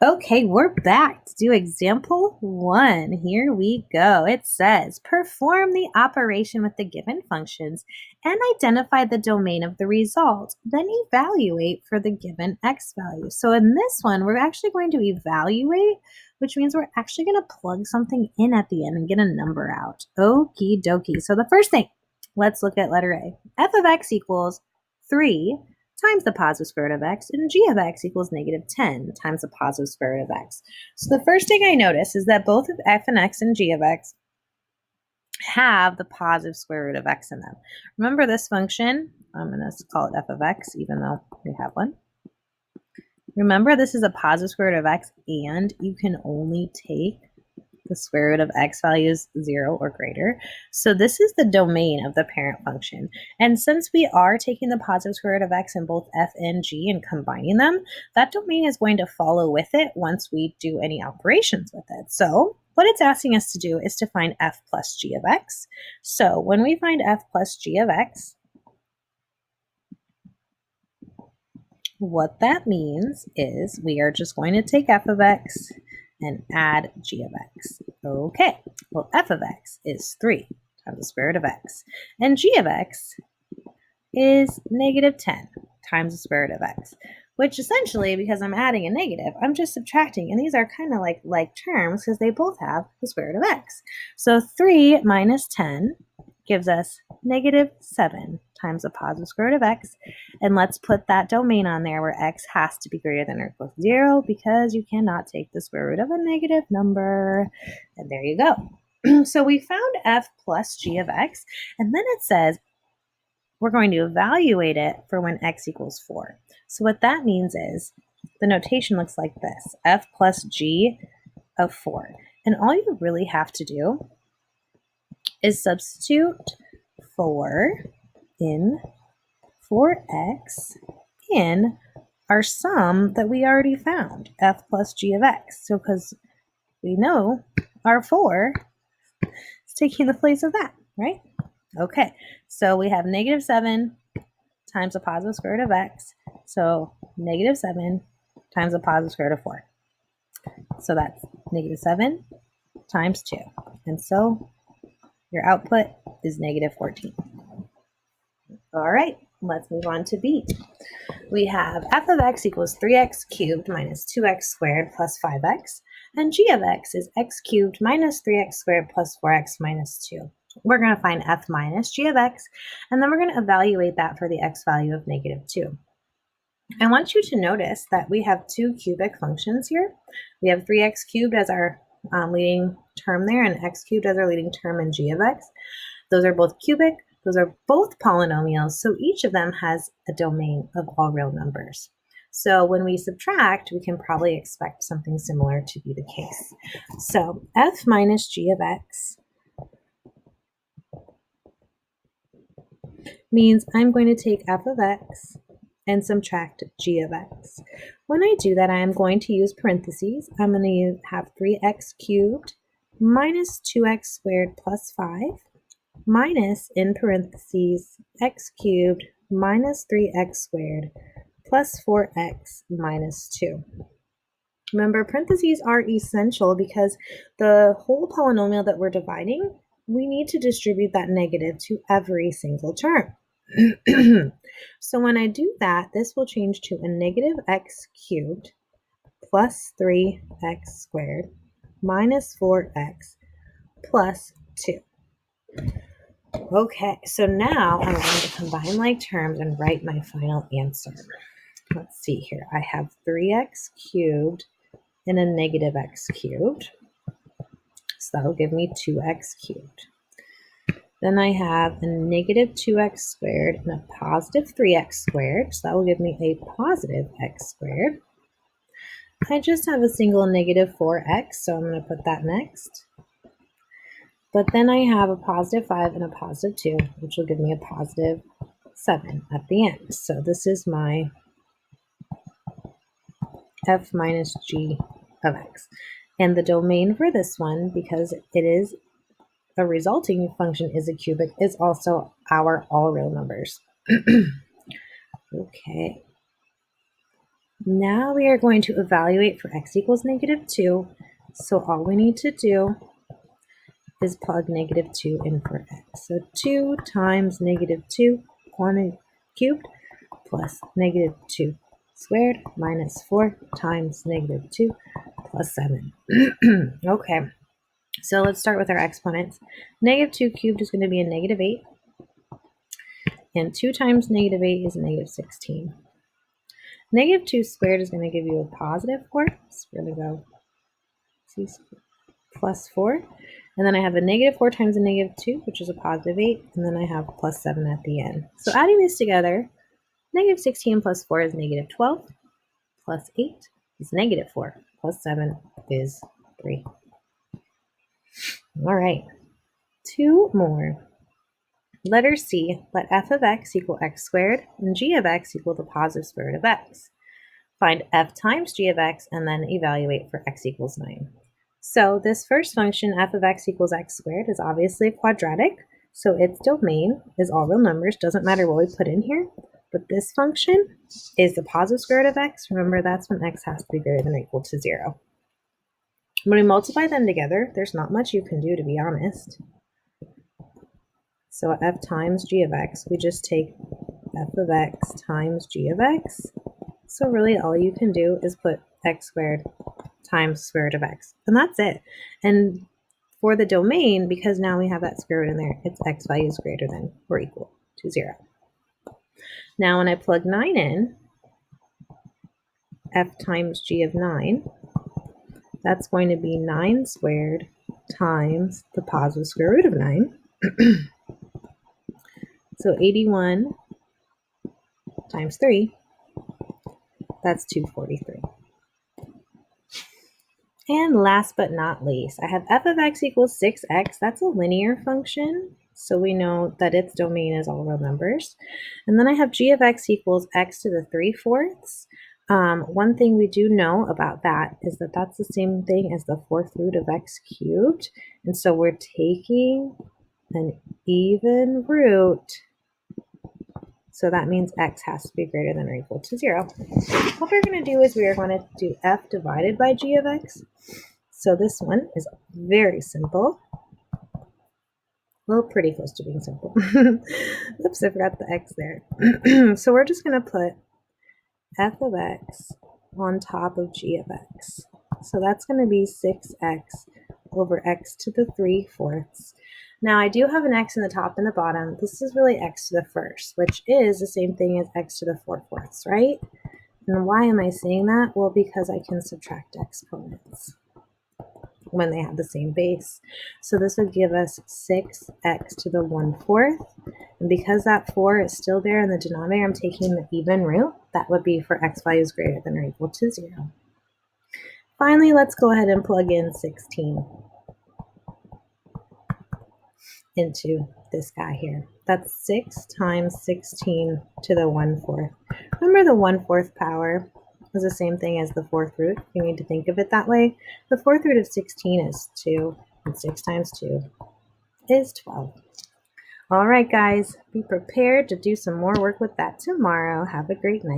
Okay, we're back to do example 1. Here we go. It says, perform the operation with the given functions and identify the domain of the result. Then evaluate for the given x value. So in this one, we're actually going to evaluate, which means we're actually going to plug something in at the end and get a number out. Okie dokie. So the first thing, let's look at letter A. F of x equals 3 times the positive square root of x, and g of x equals negative 10 times the positive square root of x. So the first thing I notice is that both of f and x and g of x have the positive square root of x in them. Remember this function? I'm going to call it f of x, even though we have one. Remember, this is a positive square root of x, and you can only take the square root of x values 0 or greater. So this is the domain of the parent function. And since we are taking the positive square root of x in both f and g and combining them, that domain is going to follow with it once we do any operations with it. So what it's asking us to do is to find f plus g of x. So when we find f plus g of x, what that means is we are just going to take f of x and add g of x. Okay, well, f of x is 3 times the square root of x, and g of x is negative 10 times the square root of x, which essentially, because I'm adding a negative, I'm just subtracting, and these are kind of like terms because they both have the square root of x. So 3 minus 10 gives us negative 7 times the positive square root of x. And let's put that domain on there where x has to be greater than or equal to 0 because you cannot take the square root of a negative number. And there you go. So we found f plus g of x. And then it says we're going to evaluate it for when x equals 4. So what that means is the notation looks like this, f plus g of 4. And all you really have to do is substitute 4 in 4x in our sum that we already found, f plus g of x. So because we know our 4 is taking the place of that, right? Okay, so we have negative 7 times the positive square root of x. So negative 7 times the positive square root of 4. So that's negative 7 times 2. And so your output is negative 14. All right, let's move on to B. We have f of x equals 3x cubed minus 2x squared plus 5x, and g of x is x cubed minus 3x squared plus 4x minus 2. We're going to find f minus g of x, and then we're going to evaluate that for the x value of negative 2. I want you to notice that we have two cubic functions here. We have 3x cubed as our leading term there, and x cubed as our leading term in g of x. Those are both cubic. Those are both polynomials, so each of them has a domain of all real numbers. So when we subtract, we can probably expect something similar to be the case. So f minus g of x means I'm going to take f of x and subtract g of x. When I do that, I am going to use parentheses. I'm going to have 3x cubed minus 2x squared plus 5 minus, in parentheses, x cubed minus 3x squared plus 4x minus 2. Remember, parentheses are essential because the whole polynomial that we're dividing, we need to distribute that negative to every single term. So when I do that, this will change to a negative x cubed plus 3x squared minus 4x plus 2. Okay, so now I'm going to combine like terms and write my final answer. Let's see here. I have 3x cubed and a negative x cubed. So that will give me 2x cubed. Then I have a negative 2x squared and a positive 3x squared. So that will give me a positive x squared. I just have a single negative 4x, so I'm going to put that next. But then I have a positive 5 and a positive 2, which will give me a positive 7 at the end. So this is my f minus g of x. And the domain for this one, because it is a resulting function is a cubic, is also our all real numbers. Okay. Now we are going to evaluate for x equals -2. So all we need to do is plug -2 in for x. So 2 times -2 quantity cubed plus -2 squared minus 4 times -2 plus 7. Okay, so let's start with our exponents. -2 cubed is going to be a -8. And 2 times -8 is -16. -2 squared is going to give you a +4. So we're going to go plus 4. And then I have a -4 times a -2, which is a +8. And then I have plus 7 at the end. So adding this together, -16 plus 4 is -12. Plus 8 is -4. Plus 7 is 3. All right. 2 more. Letter C, let f of x equal x squared and g of x equal the positive square root of x. Find f times g of x and then evaluate for x equals 9. So this first function, f of x equals x squared, is obviously a quadratic, so its domain is all real numbers, doesn't matter what we put in here. But this function is the positive square root of x. Remember, that's when x has to be greater than or equal to 0. When we multiply them together, there's not much you can do, to be honest. So f times g of x, we just take f of x times g of x. So really all you can do is put x squared times square root of x. And that's it. And for the domain, because now we have that square root in there, its x value is greater than or equal to 0. Now when I plug 9 in, f times g of 9, that's going to be 9 squared times the positive square root of 9. So 81 times 3, that's 243. And last but not least, I have f of x equals 6x. That's a linear function, so we know that its domain is all real numbers. And then I have g of x equals x to the 3/4. One thing we do know about that is that that's the same thing as the 4th root of x cubed. And so we're taking an even root. So that means x has to be greater than or equal to 0. What we're going to do is we are going to do f divided by g of x. So this one is very simple. Well, pretty close to being simple. Oops, I forgot the x there. So we're just going to put f of x on top of g of x. So that's going to be 6x over x to the 3/4. Now I do have an x in the top and the bottom. This is really x to the first, which is the same thing as x to the 4/4, right? And why am I saying that? Well, because I can subtract exponents when they have the same base. So this would give us 6x to the 1/4. And because that 4 is still there in the denominator, I'm taking the even root. That would be for x values greater than or equal to 0. Finally, let's go ahead and plug in 16 into this guy here. That's 6 times 16 to the 1/4. Remember, the 1/4 power is the same thing as the 4th root. You need to think of it that way. The 4th root of 16 is 2, and 6 times 2 is 12. All right, guys, be prepared to do some more work with that tomorrow. Have a great night.